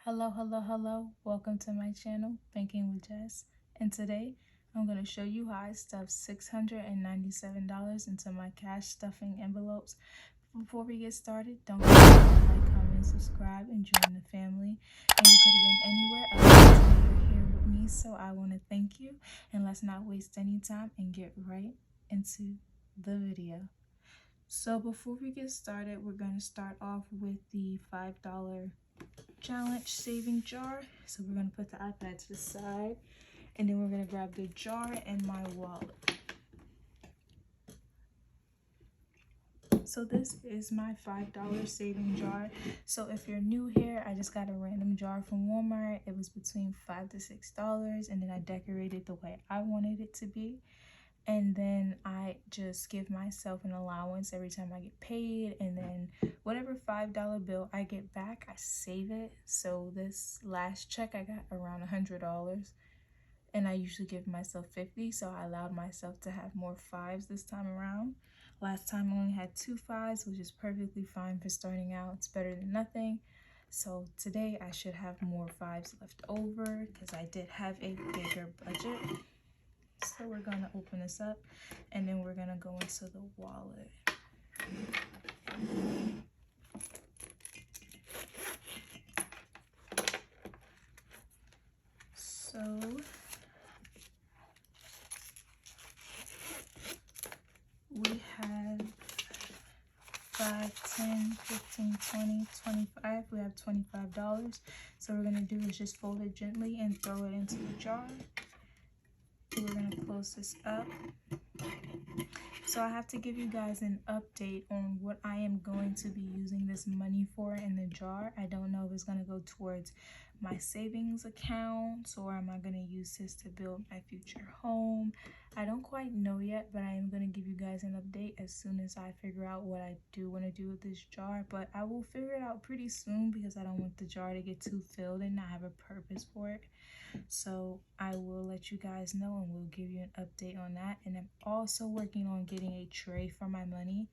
Hello. Welcome to my channel, Banking with Jess. And today, I'm going to show you how I stuffed $697 into my cash stuffing envelopes. Before we get started, don't forget to like, comment, subscribe, and join the family. And you could have been anywhere else, but today you're here with me, so I want to thank you. And let's not waste any time and get right into the video. So before we get started, we're going to start off with the $5 challenge saving jar. So we're going to put the iPad to the side, and then we're going to grab the jar and my wallet. So this is my $5 saving jar. So if you're new here, I just got a random jar from Walmart. It was between $5 to $6, and then I decorated the way I wanted it to be. And then I just give myself an allowance every time I get paid, and then whatever $5 bill I get back, I save it. So this last check I got around $100, and I usually give myself 50, so I allowed myself to have more fives this time around. Last time I only had 2 fives, which is perfectly fine for starting out. It's better than nothing. So today I should have more fives left over because I did have a bigger budget. So we're gonna open this up, and then we're gonna go into the wallet. So we have 5, 10, 15, 20, 25. We have $25. So what we're gonna do is just fold it gently and throw it into the jar. We're gonna close this up. So I have to give you guys an update on what I am going to be using this money for in the jar. I don't know if it's gonna go towards my savings accounts, or am I gonna use this to build my future home. I don't quite know yet, but I am gonna give you guys an update as soon as I figure out what I do want to do with this jar. But I will figure it out pretty soon because I don't want the jar to get too filled and not have a purpose for it. So I will let you guys know, and we'll give you an update on that. And I'm also working on getting a tray for my money.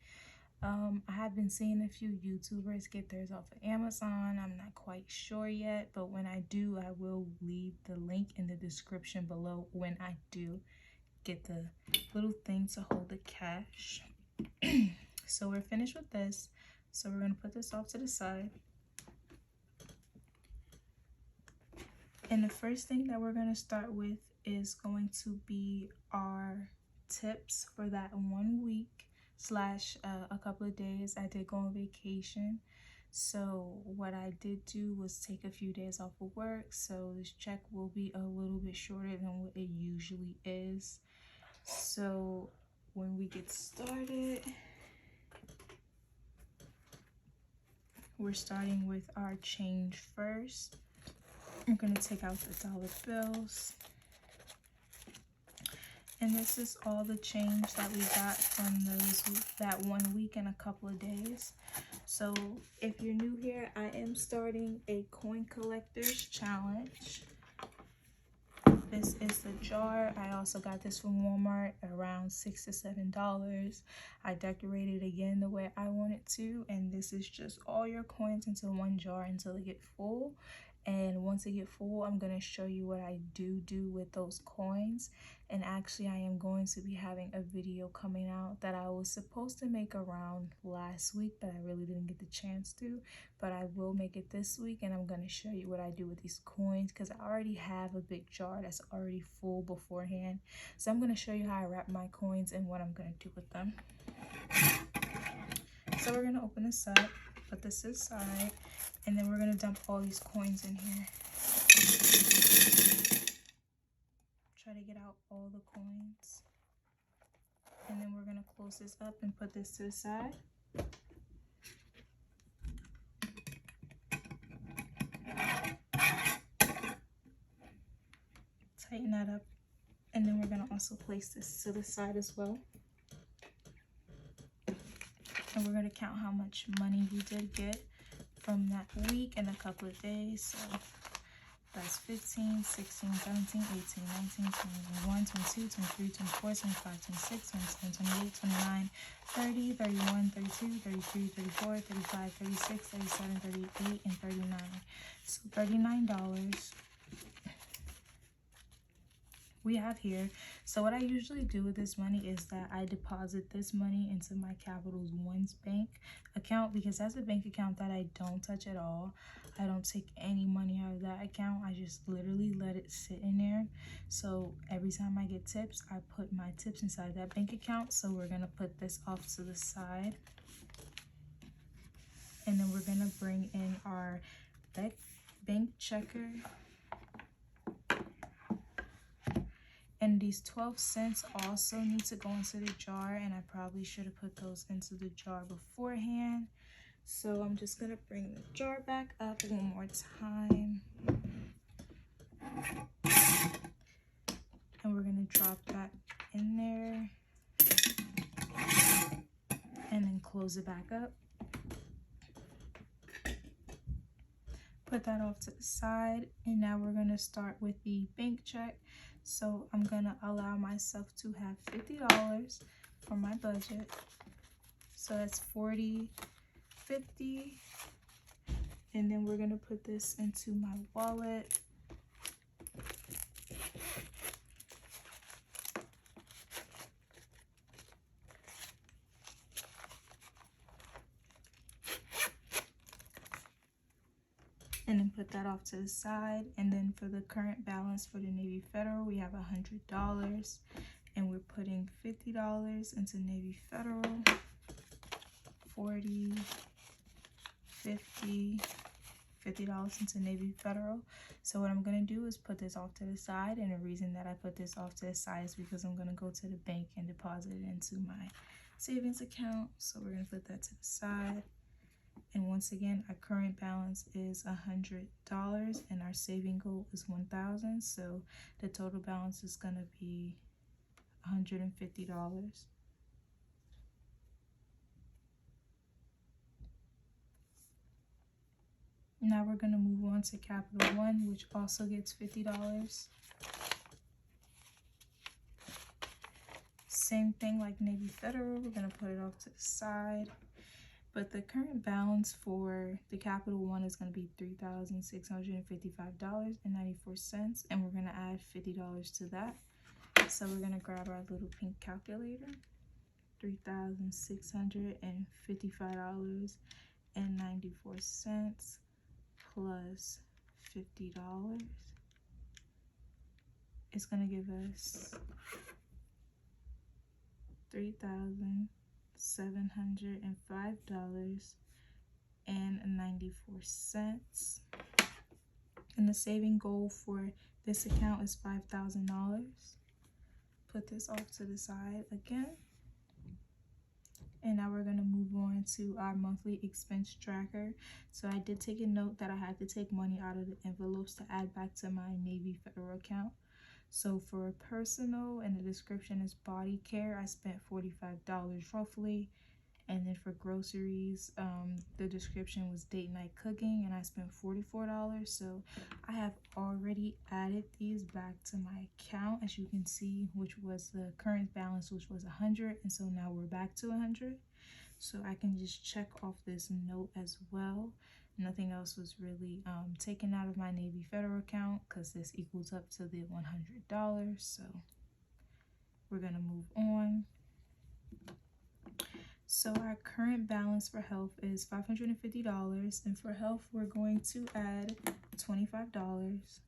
I have been seeing a few YouTubers get theirs off of Amazon. I'm not quite sure yet, but when I do, I will leave the link in the description below when I do get the little thing to hold the cash. So we're finished with this. So we're going to put this off to the side. And the first thing that we're going to start with is going to be our tips for that 1 week / a couple of days. I did go on vacation. So what I did do was take a few days off of work. So this check will be a little bit shorter than what it usually is. So when we get started, we're starting with our change first. I'm going to take out the dollar bills. And this is all the change that we got from that 1 week and a couple of days. So if you're new here, I am starting a coin collectors challenge. This is the jar. I also got this from Walmart, around $6 to $7. I decorated again the way I wanted to, and this is just all your coins into one jar until they get full. And once they get full, I'm going to show you what I do with those coins. And actually, I am going to be having a video coming out that I was supposed to make around last week, but I really didn't get the chance to. But I will make it this week, and I'm going to show you what I do with these coins because I already have a big jar that's already full beforehand. So I'm going to show you how I wrap my coins and what I'm going to do with them. So we're going to open this up, put this aside, and then we're going to dump all these coins in here. Try to get out all the coins. And then we're going to close this up and put this to the side. Tighten that up. And then we're going to also place this to the side as well. And we're going to count how much money we did get from that week and a couple of days. So That's 15, 16, 17, 18, 19, 20, 21, 22, 23, 24, 25, 26, 27, 28, 29, 30, 31, 32, 33, 34, 35, 36, 37, 38, and 39. So $39 we have here. So what I usually do with this money is that I deposit this money into my Capital One's bank account, because that's a bank account that I don't touch at all. I don't take any money out of that account. I just literally let it sit in there. So every time I get tips, I put my tips inside that bank account. So we're gonna put this off to the side, and then we're gonna bring in our bank checker. And these 12 cents also need to go into the jar, and I probably should have put those into the jar beforehand. So I'm just gonna bring the jar back up one more time. And we're gonna drop that in there. And then close it back up. Put that off to the side. And now we're gonna start with the bank check. So I'm gonna allow myself to have $50 for my budget. So that's 40, 50. And then we're gonna put this into my wallet. And then put that off to the side. And then for the current balance for the Navy Federal, we have $100, and we're putting $50 into Navy Federal. 40, 50, $50 into Navy Federal. So what I'm gonna do is put this off to the side, and the reason that I put this off to the side is because I'm gonna go to the bank and deposit it into my savings account. So we're gonna put that to the side. And once again, our current balance is $100, and our saving goal is $1,000. So the total balance is gonna be $150. Now we're gonna move on to Capital One, which also gets $50. Same thing like Navy Federal, we're gonna put it off to the side. But the current balance for the Capital One is going to be $3,655.94, and we're going to add $50 to that. So we're going to grab our little pink calculator. $3,655.94 plus $50 is going to give us $3,705.94. And the saving goal for this account is $5,000. Put this off to the side again. And now we're going to move on to our monthly expense tracker. So I did take a note that I had to take money out of the envelopes to add back to my Navy Federal account. So for personal, and the description is body care, I spent $45 roughly. And then for groceries, the description was date night cooking, and I spent $44. So I have already added these back to my account, as you can see, which was the current balance, which was 100, and so now we're back to 100. So I can just check off this note as well. Nothing else was really taken out of my Navy Federal account, because this equals up to the $100. So we're gonna move on. So our current balance for health is $550, and for health we're going to add $25.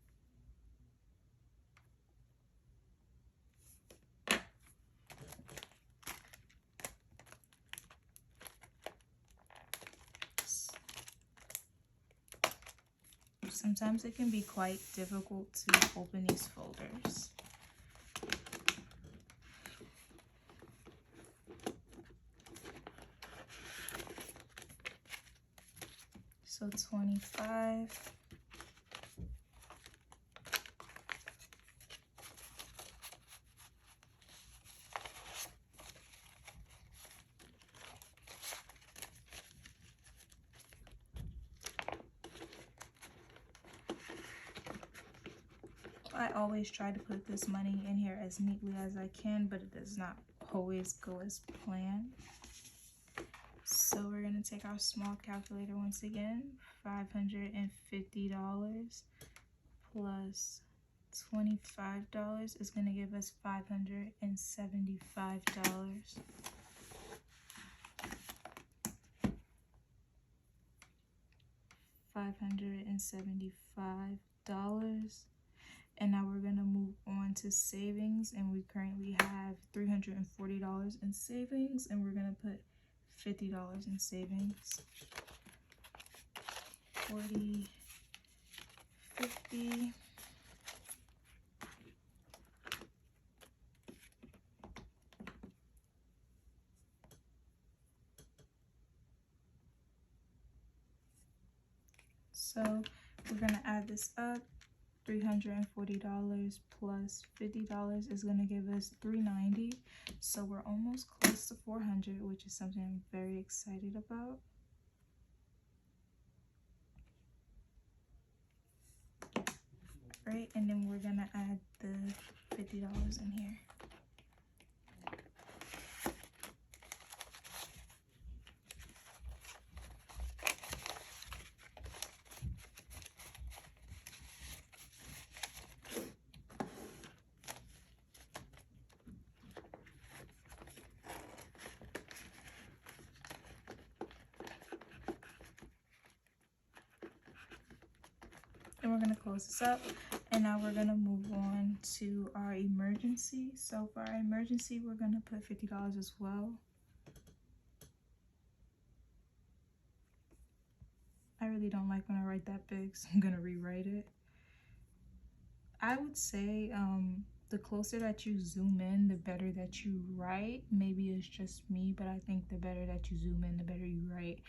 Sometimes it can be quite difficult to open these folders. So 25. I always try to put this money in here as neatly as I can, but it does not always go as planned. So we're going to take our small calculator once again. $550 plus $25 is going to give us $575. $575. And now we're going to move on to savings, and we currently have $340 in savings, and we're going to put $50 in savings. 40, 50. So we're going to add this up. $340 plus $50 is going to give us $390. So we're almost close to $400, which is something I'm very excited about. Right, and then we're going to add the $50 in here. And we're going to close this up, and now we're going to move on to our emergency. So for our emergency, we're going to put $50 as well. I really don't like when I write that big, so I'm going to rewrite it. I would say the closer that you zoom in, the better that you write. Maybe it's just me, but I think the better that you zoom in, the better you write.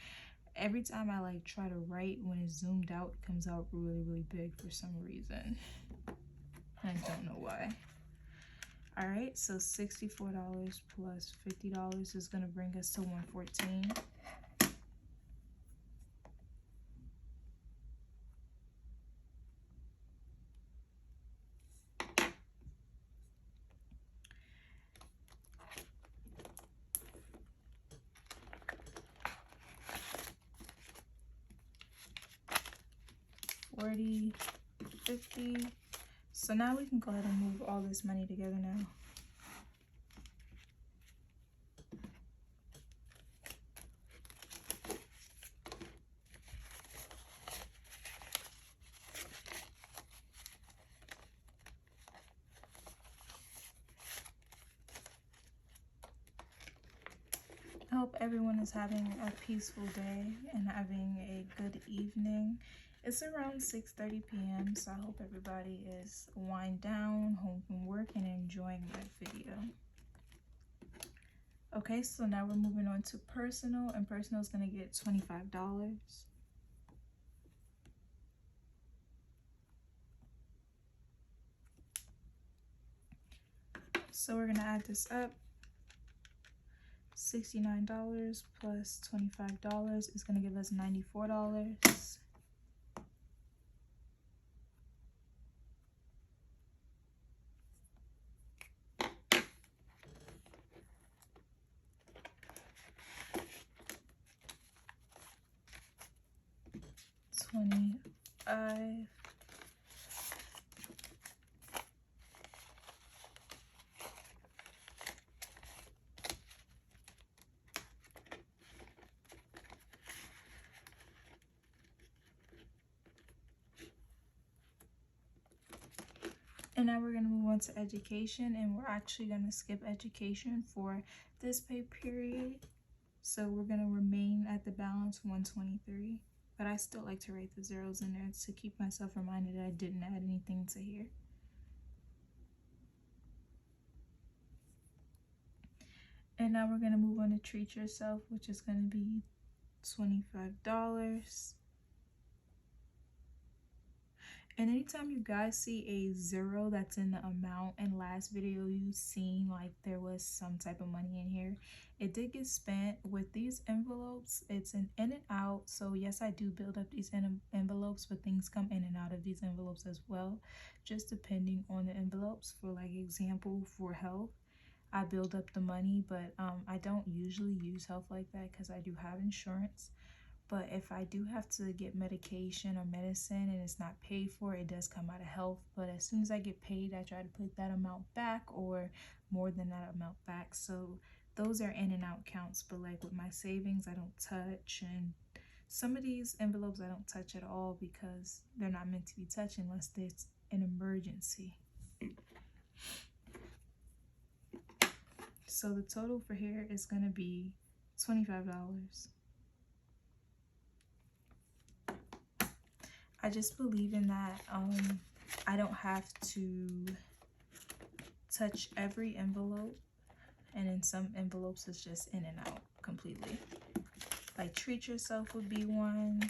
Every time I like try to write, when it's zoomed out, it comes out really, really big for some reason. I don't know why. All right, so $64 plus $50 is going to bring us to $114. $40, $50. So now we can go ahead and move all this money together now. I hope everyone is having a peaceful day and having a good evening. It's around 6:30 p.m. so I hope everybody is wind down, home from work, and enjoying my video. Okay, so now we're moving on to personal, and personal is going to get $25. So we're going to add this up. $69 plus $25 is going to give us $94. $25. And now we're going to move on to education, and we're actually going to skip education for this pay period. So we're going to remain at the balance $123, but I still like to write the zeros in there to keep myself reminded that I didn't add anything to here. And now we're going to move on to treat yourself, which is going to be $25. And anytime you guys see a 0 that's in the amount, in last video you seen like there was some type of money in here, it did get spent. With these envelopes, it's an in and out. So yes, I do build up these envelopes, but things come in and out of these envelopes as well, just depending on the envelopes. For like example, for health, I build up the money, but I don't usually use health like that because I do have insurance. But if I do have to get medication or medicine and it's not paid for, it does come out of health. But as soon as I get paid, I try to put that amount back or more than that amount back. So those are in and out counts. But like with my savings, I don't touch. And some of these envelopes I don't touch at all because they're not meant to be touched unless there's an emergency. So the total for here is going to be $25. I just believe in that. I don't have to touch every envelope, and in some envelopes it's just in and out completely. Like treat yourself would be one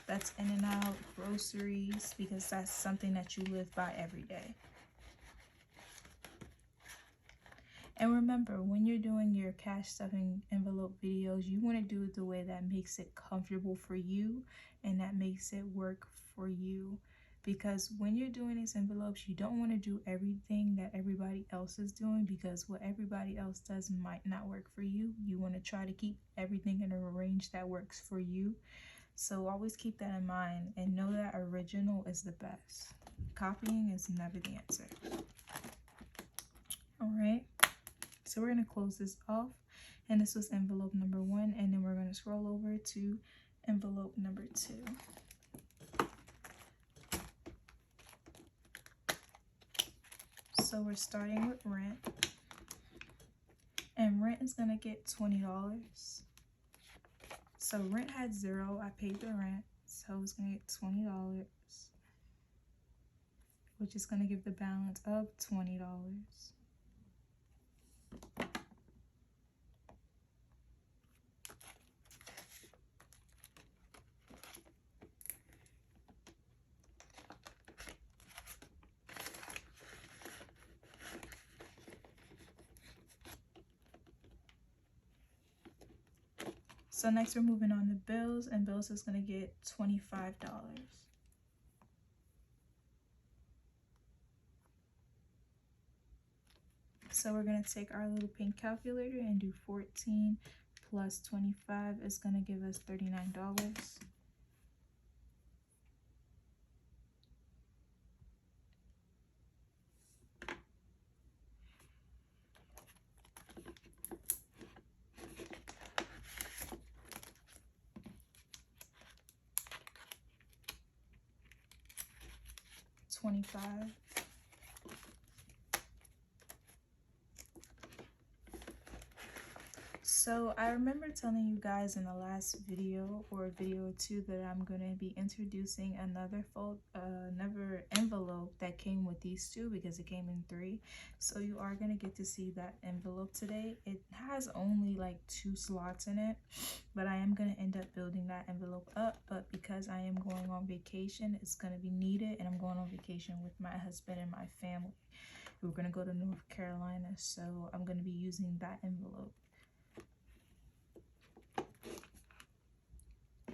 that's in and out. Groceries, because that's something that you live by every day. And remember, when you're doing your cash stuffing envelope videos, you want to do it the way that makes it comfortable for you and that makes it work for you. Because when you're doing these envelopes, you don't want to do everything that everybody else is doing, because what everybody else does might not work for you. You want to try to keep everything in a range that works for you. So always keep that in mind and know that original is the best. Copying is never the answer. All right. So we're going to close this off, and this was envelope number 1, and then we're going to scroll over to envelope number 2. So we're starting with rent, and rent is going to get $20. So rent had 0, I paid the rent, so it's going to get $20, which is going to give the balance of $20. So next we're moving on to bills, and bills is going to get $25. So we're going to take our little pink calculator and do 14 plus 25 is going to give us $39. $25. So I remember telling you guys in the last video or a video or two that I'm going to be introducing another envelope that came with these two, because it came in 3. So you are going to get to see that envelope today. It has only like 2 slots in it, but I am going to end up building that envelope up. But because I am going on vacation, it's going to be needed, and I'm going on vacation with my husband and my family. We're going to go to North Carolina, so I'm going to be using that envelope.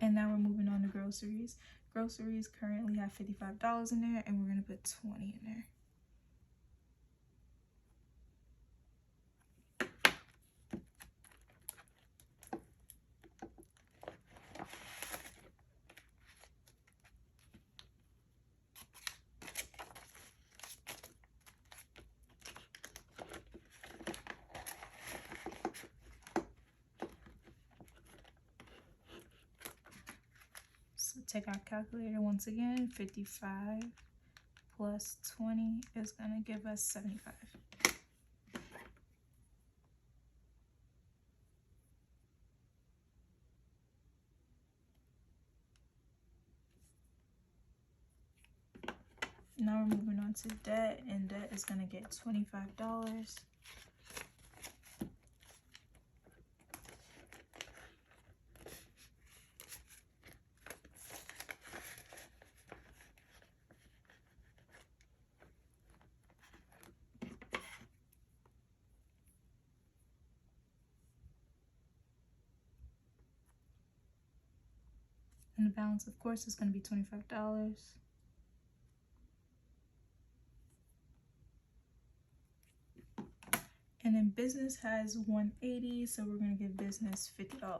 And now we're moving on to groceries. Groceries currently have $55 in there, and we're going to put 20 in there. Take our calculator once again. 55 plus 20 is going to give us 75. Now we're moving on to debt, and debt is going to get $25. And the balance, of course, is going to be $25. And then business has 180, so we're going to give business $50.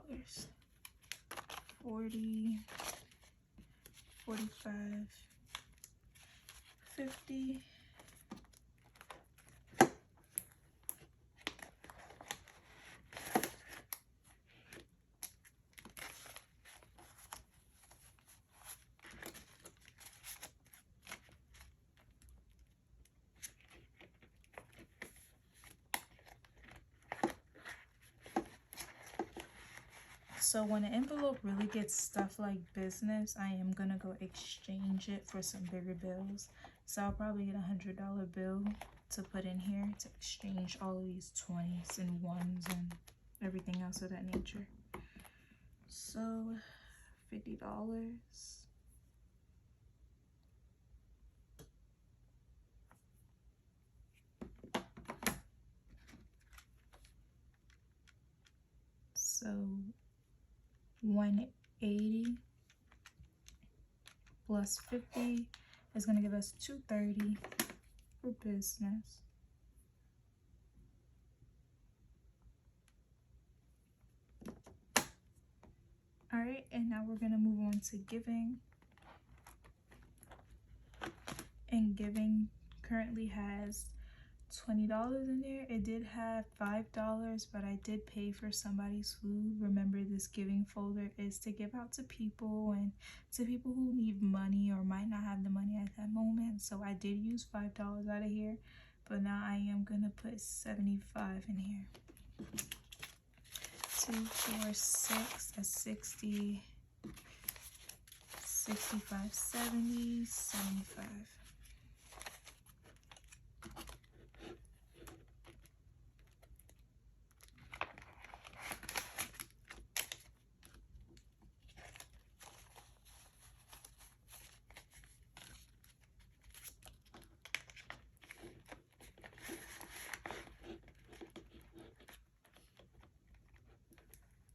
40, 45, 50. So when an envelope really gets stuff like business, I am gonna go exchange it for some bigger bills. So I'll probably get $100 bill to put in here to exchange all of these 20s and 1s and everything else of that nature. So $50. So 180 plus 50 is going to give us 230 for business. All right, and now we're going to move on to giving. And giving currently has $20 in there. It did have $5, but I did pay for somebody's food. Remember, this giving folder is to give out to people and to people who need money or might not have the money at that moment. So I did use $5 out of here, but now I am gonna put 75 in here. 2, 4, 6, that's 60, 65, 70, 75.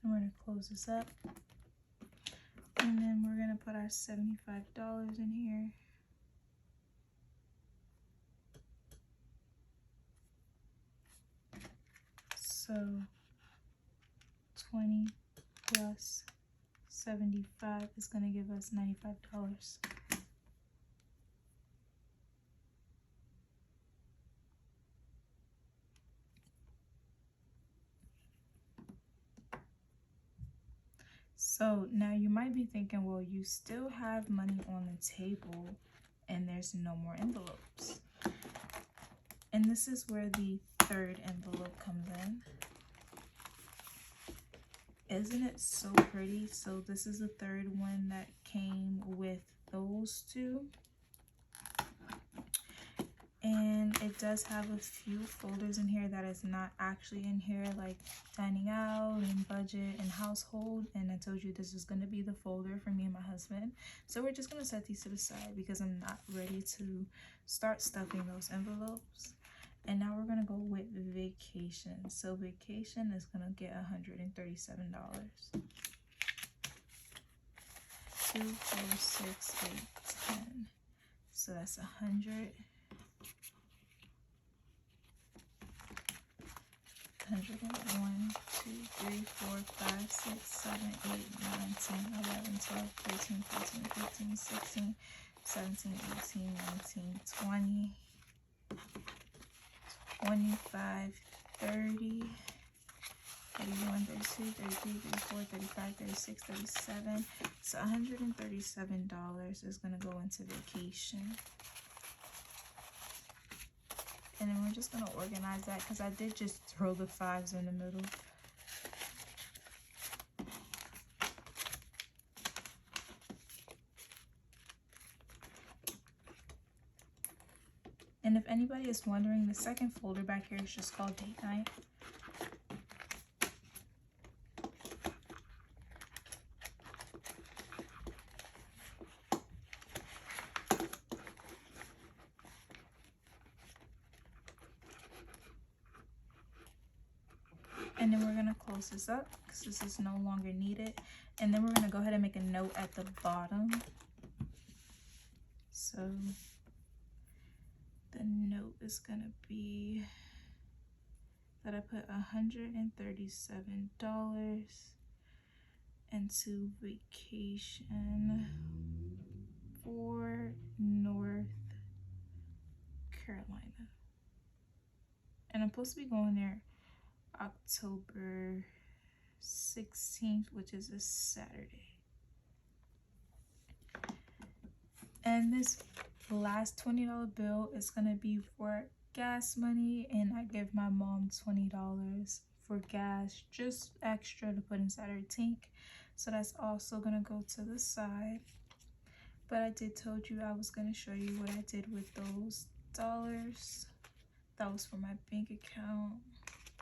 And we're going to close this up. And then we're going to put our $75 in here. So 20 plus 75 is going to give us $95. So now you might be thinking, well, you still have money on the table and there's no more envelopes. And this is where the third envelope comes in. Isn't it so pretty? So this is the third one that came with those two. And it does have a few folders in here that is not actually in here, like dining out and budget and household. And I told you this is going to be the folder for me and my husband. So we're just going to set these to the side because I'm not ready to start stuffing those envelopes. And now we're going to go with vacation. So vacation is going to get $137. 2, 4, 6, 8, 10. So that's 100. 101, 2, 3, 4, 5, 6, 7, 8, 9, 10, 11, 12, 13, 14, 15, 16, 17, 18, 19, 20, 25, 30, 31, 32, 33, 34, 35, 36, 37. So $137 is going to go into vacation. And then we're just going to organize that because I did just throw the 5s in the middle. And if anybody is wondering, the second folder back here is just called date night. And then we're gonna close this up because this is no longer needed. And then we're gonna go ahead and make a note at the bottom. So the note is gonna be that I put $137 into vacation for North Carolina. And I'm supposed to be going there October 16th, which is a Saturday. And this last $20 bill is gonna be for gas money, and I give my mom $20 for gas, just extra to put inside her tank. So that's also gonna go to the side. But I did told you I was gonna show you what I did with those dollars. That was for my bank account.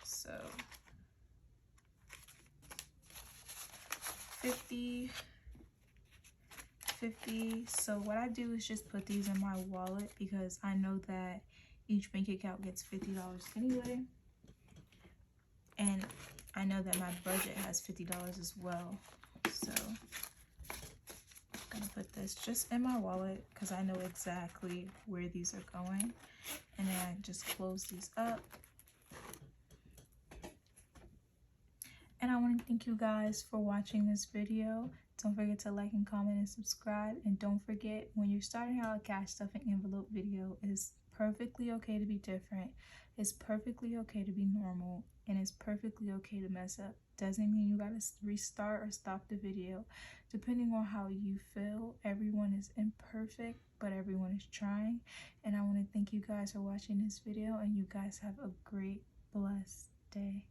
So 50. So what I do is just put these in my wallet because I know that each bank account gets $50 anyway. And I know that my budget has $50 as well. So I'm gonna put this just in my wallet because I know exactly where these are going. And then I just close these up. And I want to thank you guys for watching this video. Don't forget to like and comment and subscribe. And don't forget, when you're starting out a cash stuffing envelope video, it's perfectly okay to be different. It's perfectly okay to be normal. And it's perfectly okay to mess up. Doesn't mean you gotta restart or stop the video. Depending on how you feel, everyone is imperfect, but everyone is trying. And I want to thank you guys for watching this video. And you guys have a great, blessed day.